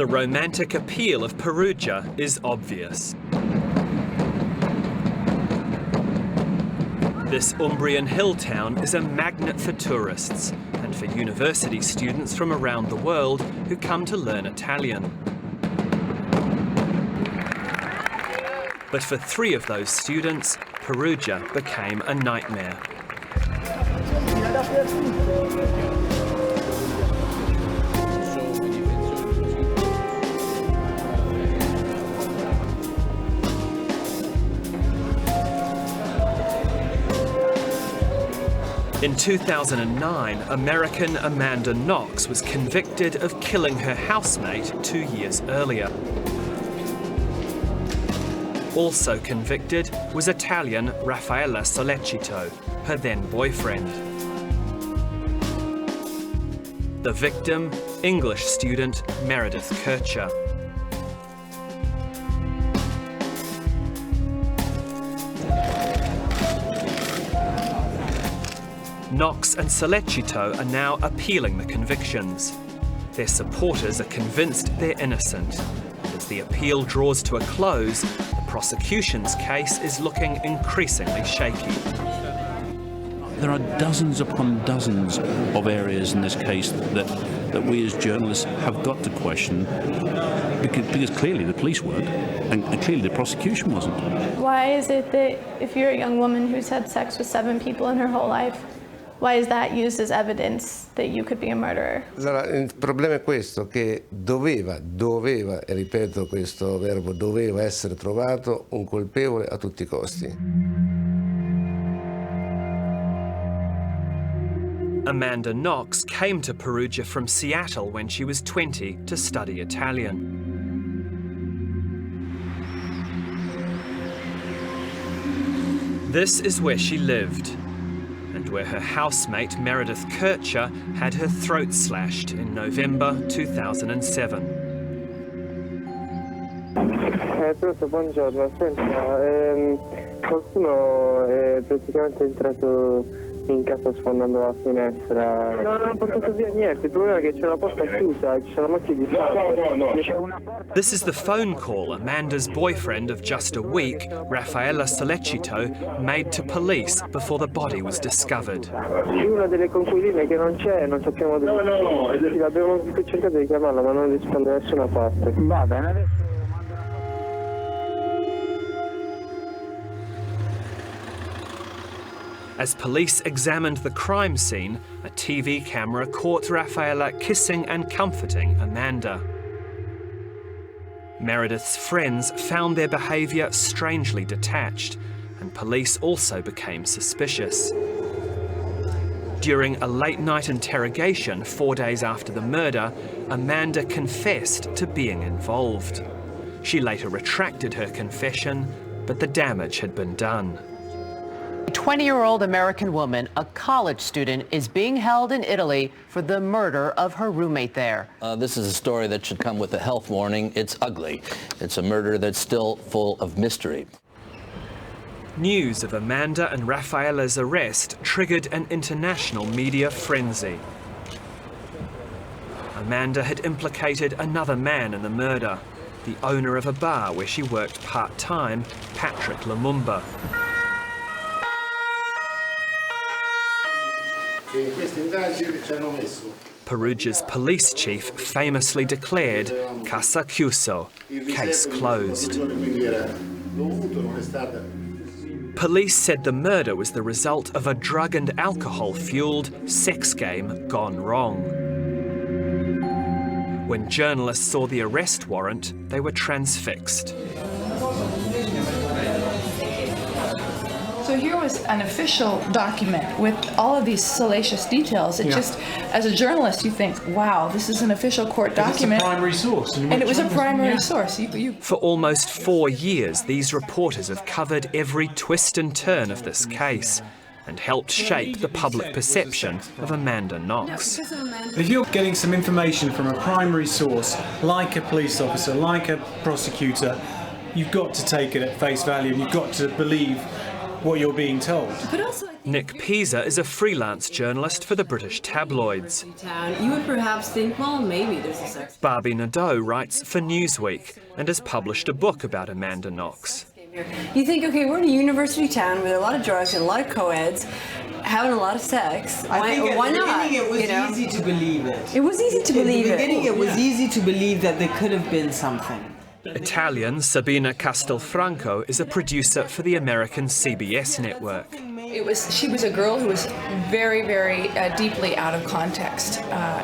The romantic appeal of Perugia is obvious. This Umbrian hill town is a magnet for tourists and for university students from around the world who come to learn Italian. But for 3 of those students, Perugia became a nightmare. In 2009, American Amanda Knox was convicted of killing her housemate 2 years earlier. Also convicted was Italian Raffaella Sollecito, her then boyfriend. The victim, English student Meredith Kercher. Knox and Sollecito are now appealing the convictions. Their supporters are convinced they're innocent. And as the appeal draws to a close, the prosecution's case is looking increasingly shaky. There are dozens upon dozens of areas in this case that we as journalists have got to question because clearly the police weren't and clearly the prosecution wasn't. Why is it that if you're a young woman who's had sex with 7 people in her whole life, why is that used as evidence that you could be a murderer? Allora, il problema è questo, che doveva, e ripeto questo verbo, doveva essere trovato un colpevole a tutti i costi. Amanda Knox came to Perugia from Seattle when she was 20 to study Italian. This is where she lived, and where her housemate Meredith Kercher had her throat slashed in November 2007. Pronto, buongiorno. Senta, qualcuno è praticamente entrato in casa sfondando la finestra. No, non ho portato via niente, il problema è che c'è una porta chiusa, ci sono macchie di sangue. This is the phone call Amanda's boyfriend of just a week, Raffaella Sollecito, made to police before the body was discovered. Una delle conquiline che non c'è, non sappiamo dove. Sì, abbiamo cercato di chiamarla, ma non risponde da nessuna parte. Va bene, adesso. As police examined the crime scene, a TV camera caught Raffaella kissing and comforting Amanda. Meredith's friends found their behaviour strangely detached, and police also became suspicious. During a late-night interrogation 4 days after the murder, Amanda confessed to being involved. She later retracted her confession, but the damage had been done. A 20-year-old American woman, a college student, is being held in Italy for the murder of her roommate there. This is a story that should come with a health warning. It's ugly. It's a murder that's still full of mystery. News of Amanda and Raffaella's arrest triggered an international media frenzy. Amanda had implicated another man in the murder, the owner of a bar where she worked part-time, Patrick Lumumba. Perugia's police chief famously declared caso chiuso, case closed. Police said the murder was the result of a drug and alcohol-fueled sex game gone wrong. When journalists saw the arrest warrant, they were transfixed. So here was an official document with all of these salacious details. It just, as a journalist, you think, wow, this is an official court document. It's a primary source. And it was a primary source. For almost 4 years, these reporters have covered every twist and turn of this case and helped shape the public perception of Amanda Knox. If you're getting some information from a primary source, like a police officer, like a prosecutor, you've got to take it at face value and you've got to believe what you're being told. But also, Nick Pisa is a freelance journalist for the British tabloids. You would perhaps think, well, maybe there's a sex. Barbie Nadeau writes for Newsweek and has published a book about Amanda Knox. You think, okay, we're in a university town with a lot of drugs and a lot of co-eds, having a lot of sex. Why not? It was easy to believe it. It was easy to believe it. At the beginning, it was easy to believe that there could have been something. Italian Sabina Castelfranco is a producer for the American CBS network. She was a girl who was very, very deeply out of context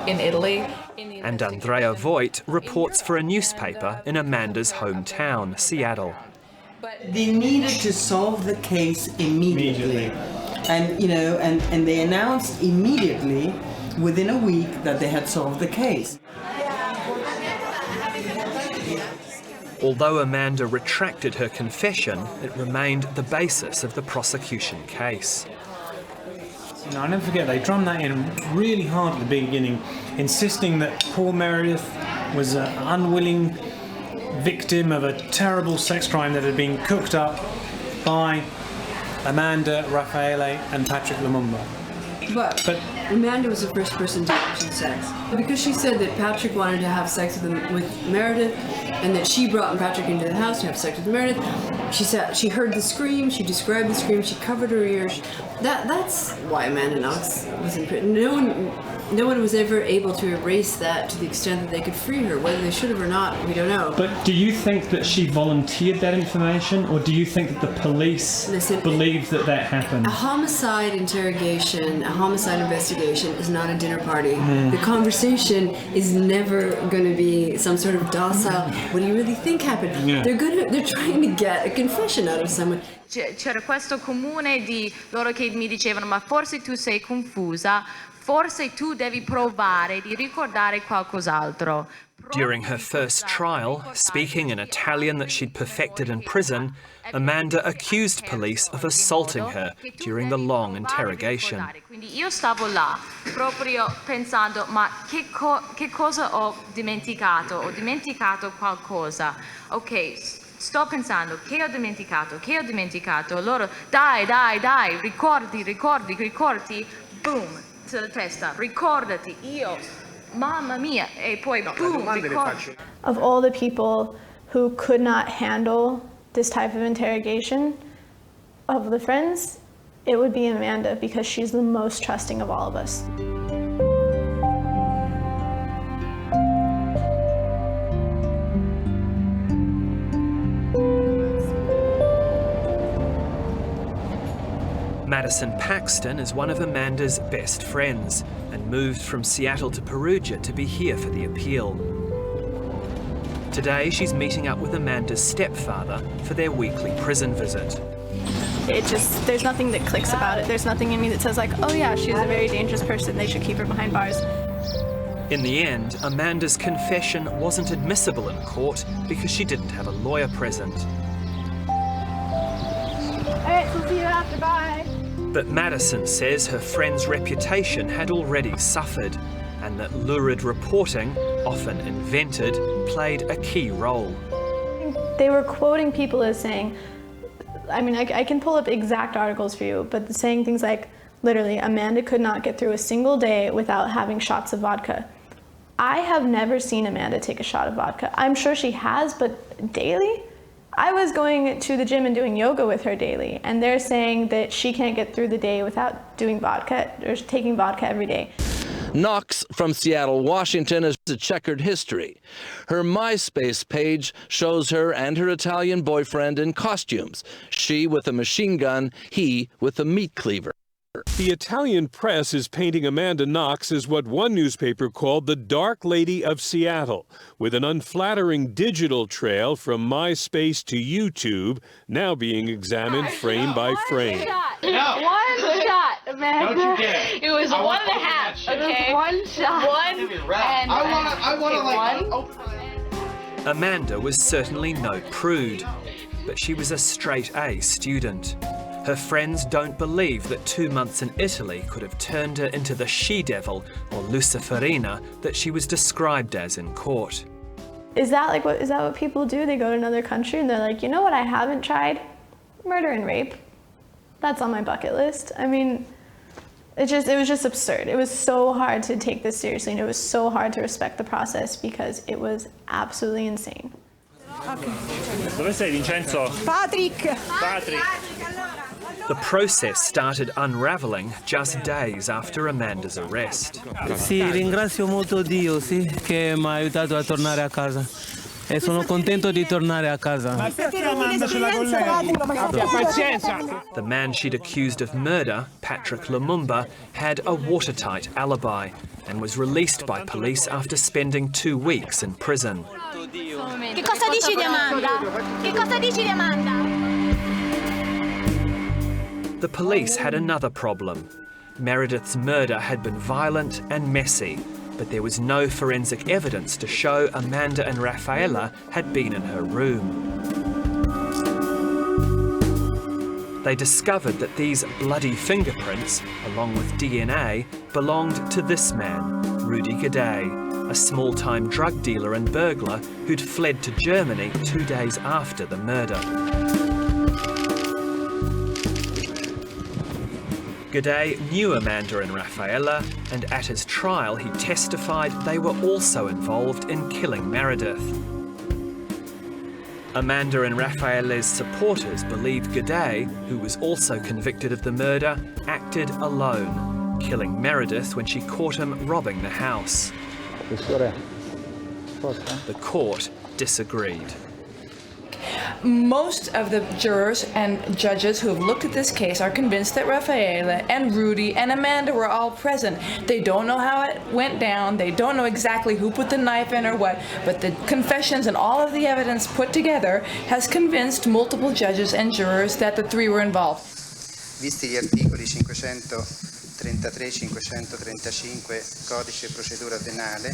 in Italy. And Andrea Voigt reports for a newspaper in Amanda's hometown, Seattle. They needed to solve the case immediately. And, you know, and they announced immediately, within a week, that they had solved the case. Although Amanda retracted her confession, it remained the basis of the prosecution case. You know, I never forget, they drummed that in really hard at the beginning, insisting that poor Meredith was an unwilling victim of a terrible sex crime that had been cooked up by Amanda, Raffaele and Patrick Lumumba. But Amanda was the first person to mention sex. Because she said that Patrick wanted to have sex with Meredith, and that she brought Patrick into the house to have sex with Meredith. She said she heard the scream, she described the scream, she covered her ears. That's why Amanda Knox was in prison. No one was ever able to erase that to the extent that they could free her. Whether they should have or not, we don't know. But do you think that she volunteered that information, or do you think that the police believed that happened? A homicide interrogation, a homicide investigation is not a dinner party. The conversation is never going to be some sort of docile, what do you really think happened? Yeah. They're trying to get a confession out of someone. C'era questo comune di loro che mi dicevano, ma forse tu sei confusa, forse tu devi provare di ricordare qualcos'altro. During her first trial, speaking an Italian that she'd perfected in prison, Amanda accused police of assaulting her during the long interrogation. Quindi io stavo là, proprio pensando, ma che cosa ho dimenticato? Ho dimenticato qualcosa. Ok, sto pensando, che ho dimenticato? Loro, dai, ricordi, boom, sulla testa, ricordati, io, mamma mia, e poi boom, ricordi. Of all the people who could not handle this type of interrogation, of the friends, it would be Amanda, because she's the most trusting of all of us. Madison Paxton is one of Amanda's best friends and moved from Seattle to Perugia to be here for the appeal. Today, she's meeting up with Amanda's stepfather for their weekly prison visit. There's nothing that clicks about it. There's nothing in me that says like, oh yeah, she's a very dangerous person, they should keep her behind bars. In the end, Amanda's confession wasn't admissible in court because she didn't have a lawyer present. All right, so see you after, bye. But Madison says her friend's reputation had already suffered and that lurid reporting, often invented, played a key role. They were quoting people as saying, I mean, I can pull up exact articles for you, but saying things like, literally, Amanda could not get through a single day without having shots of vodka. I have never seen Amanda take a shot of vodka. I'm sure she has, but daily? I was going to the gym and doing yoga with her daily, and they're saying that she can't get through the day without doing vodka or taking vodka every day. Knox from Seattle, Washington, has a checkered history. Her MySpace page shows her and her Italian boyfriend in costumes, she with a machine gun, he with a meat cleaver. The Italian press is painting Amanda Knox as what one newspaper called the Dark Lady of Seattle, with an unflattering digital trail from MySpace to YouTube now being examined frame by frame. One shot, Amanda. Don't you dare. It was one and a half, okay? One shot. Amanda was certainly no prude, but she was a straight-A student. Her friends don't believe that 2 months in Italy could have turned her into the she-devil or Luciferina that she was described as in court. Is that what people do? They go to another country and they're like, you know what I haven't tried? Murder and rape. That's on my bucket list. I mean, it was just absurd. It was so hard to take this seriously, and it was so hard to respect the process because it was absolutely insane. Okay. Dove sei, Vincenzo? Patrick. The process started unraveling just days after Amanda's arrest. Sì, ringrazio molto Dio, sì, che mi ha aiutato a tornare a casa. E sono contento di tornare a casa. The man she'd accused of murder, Patrick Lumumba, had a watertight alibi and was released by police after spending 2 weeks in prison. Che cosa dici di Amanda? Che cosa dici di Amanda? The police had another problem. Meredith's murder had been violent and messy, but there was no forensic evidence to show Amanda and Raffaella had been in her room. They discovered that these bloody fingerprints, along with DNA, belonged to this man, Rudy Gaday, a small-time drug dealer and burglar who'd fled to Germany 2 days after the murder. Gaday knew Amanda and Raffaella, and at his trial he testified they were also involved in killing Meredith. Amanda and Raffaella's supporters believed Gaday, who was also convicted of the murder, acted alone, killing Meredith when she caught him robbing the house. The court disagreed. Most of the jurors and judges who have looked at this case are convinced that Raffaella and Rudy and Amanda were all present. They don't know how it went down. They don't know exactly who put the knife in or what, but the confessions and all of the evidence put together has convinced multiple judges and jurors that the three were involved. Visti gli articoli 533, 535 Codice Procedura Penale,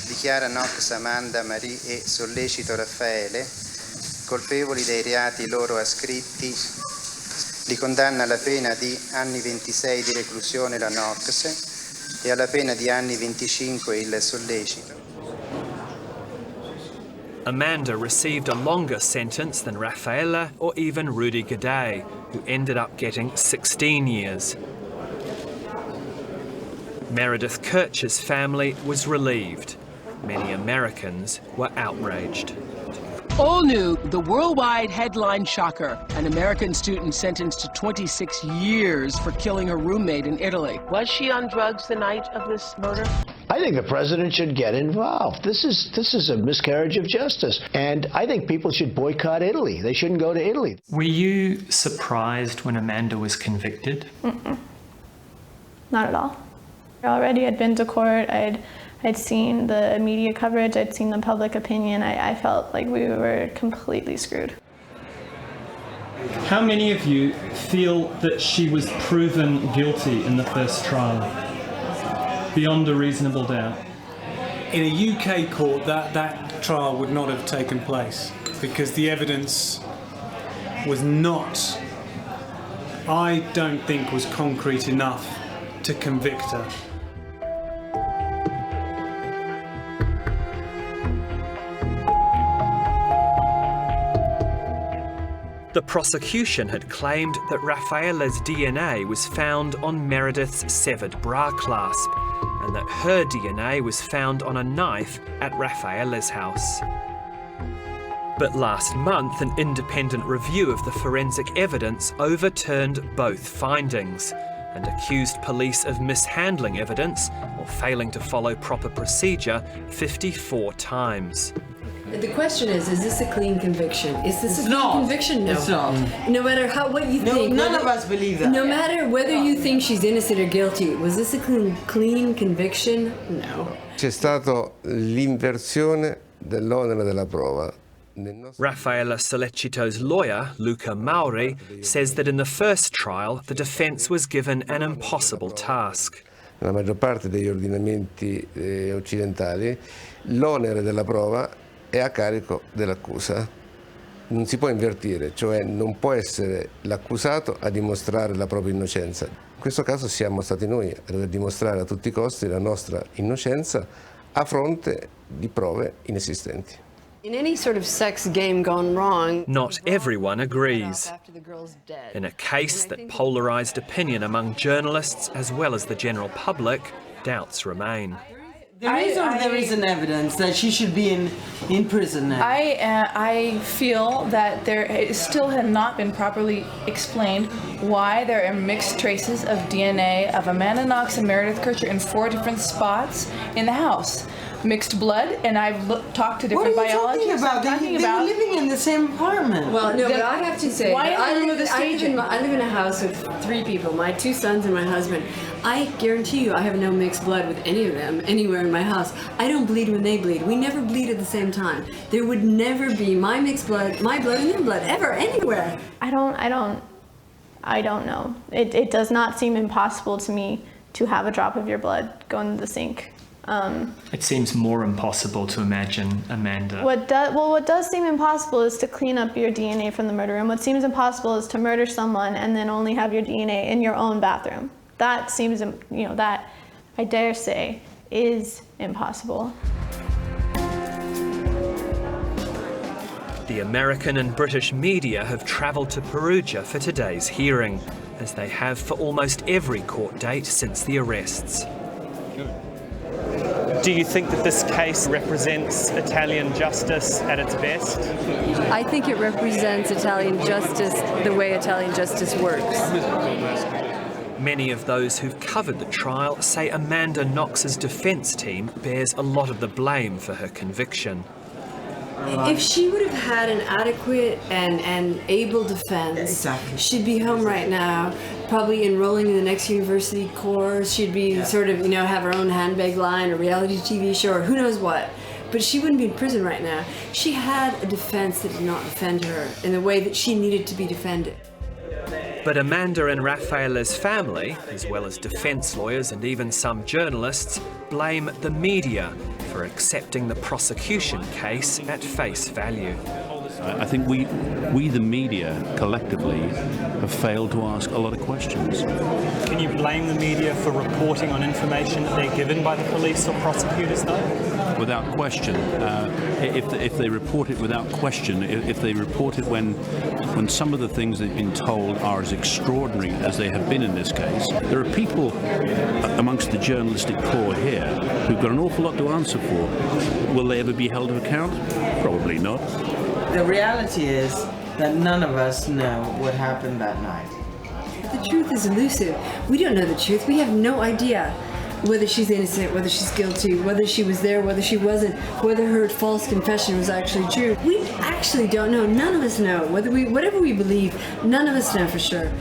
dichiara Knox, Amanda, Marie e sollecito Raffaele colpevoli dei reati loro ascritti, li condanna alla pena di anni 26 di reclusione la Knox e alla pena di anni 25 il sollecito. Amanda received a longer sentence than Raffaella or even Rudy Gaday, who ended up getting 16 years. Meredith Kercher's family was relieved. Many Americans were outraged. All new, the worldwide headline shocker. An American student sentenced to 26 years for killing her roommate in Italy. Was she on drugs the night of this murder? I think the president should get involved. This is a miscarriage of justice. And I think people should boycott Italy. They shouldn't go to Italy. Were you surprised when Amanda was convicted? Not at all. Already I'd been to court, I'd seen the media coverage, I'd seen the public opinion. I felt like we were completely screwed. How many of you feel that she was proven guilty in the first trial? Beyond a reasonable doubt? In a UK court, that trial would not have taken place because the evidence was not, I don't think, was concrete enough to convict her. The prosecution had claimed that Raffaella's DNA was found on Meredith's severed bra clasp, and that her DNA was found on a knife at Raffaella's house. But last month, an independent review of the forensic evidence overturned both findings and accused police of mishandling evidence or failing to follow proper procedure 54 times. The question is this a clean conviction? Is this a clean conviction? No. It's not. No matter what you think. None of us believe that. No matter whether you think she's innocent or guilty, was this a clean conviction? No. C'è stata l'inversione dell'onere della prova. Raffaella Solecito's lawyer, Luca Mauri, says that in the first trial, the defence was given an impossible task. Nella maggior parte degli ordinamenti occidentali, l'onere della prova è a carico dell'accusa. Non si può invertire, cioè non può essere l'accusato a dimostrare la propria innocenza. In questo caso siamo stati noi a dover dimostrare a tutti i costi la nostra innocenza a fronte di prove inesistenti. In any sort of sex game gone wrong, Not everyone agrees. after the girl's dead. In a case that polarised opinion among journalists as well as the general public, doubts remain. There is or there isn't evidence that she should be in prison now? I feel that it still had not been properly explained why there are mixed traces of DNA of Amanda Knox and Meredith Kercher in 4 different spots in the house. Mixed blood, and I've talked to different biologists. What are you talking about? They were living in the same apartment. Well, no, but I have to say, why I live in a house with 3 people, my 2 sons and my husband. I guarantee you I have no mixed blood with any of them anywhere in my house. I don't bleed when they bleed. We never bleed at the same time. There would never be my mixed blood, my blood and their blood, ever, anywhere. I don't know. It does not seem impossible to me to have a drop of your blood go into the sink. It seems more impossible to imagine Amanda. What does seem impossible is to clean up your DNA from the murder, and what seems impossible is to murder someone and then only have your DNA in your own bathroom. That seems, that I dare say is impossible. The American and British media have travelled to Perugia for today's hearing, as they have for almost every court date since the arrests. Do you think that this case represents Italian justice at its best? I think it represents Italian justice the way Italian justice works. Many of those who've covered the trial say Amanda Knox's defence team bears a lot of the blame for her conviction. If she would have had an adequate and able defense, she'd be home right now, probably enrolling in the next university course. She'd be sort of, have her own handbag line, a reality TV show, or who knows what. But she wouldn't be in prison right now. She had a defense that did not defend her in the way that she needed to be defended. But Amanda and Raffaele's family, as well as defence lawyers and even some journalists, blame the media for accepting the prosecution case at face value. I think we the media, collectively, have failed to ask a lot of questions. Can you blame the media for reporting on information that they're given by the police or prosecutors, though? Without question. If they report it without question, if they report it when some of the things they've been told are as extraordinary as they have been in this case, there are people amongst the journalistic corps here who've got an awful lot to answer for. Will they ever be held to account? Probably not. The reality is that none of us know what happened that night. The truth is elusive. We don't know the truth. We have no idea whether she's innocent, whether she's guilty, whether she was there, whether she wasn't, whether her false confession was actually true. We actually don't know. None of us know. Whatever we believe, none of us know for sure.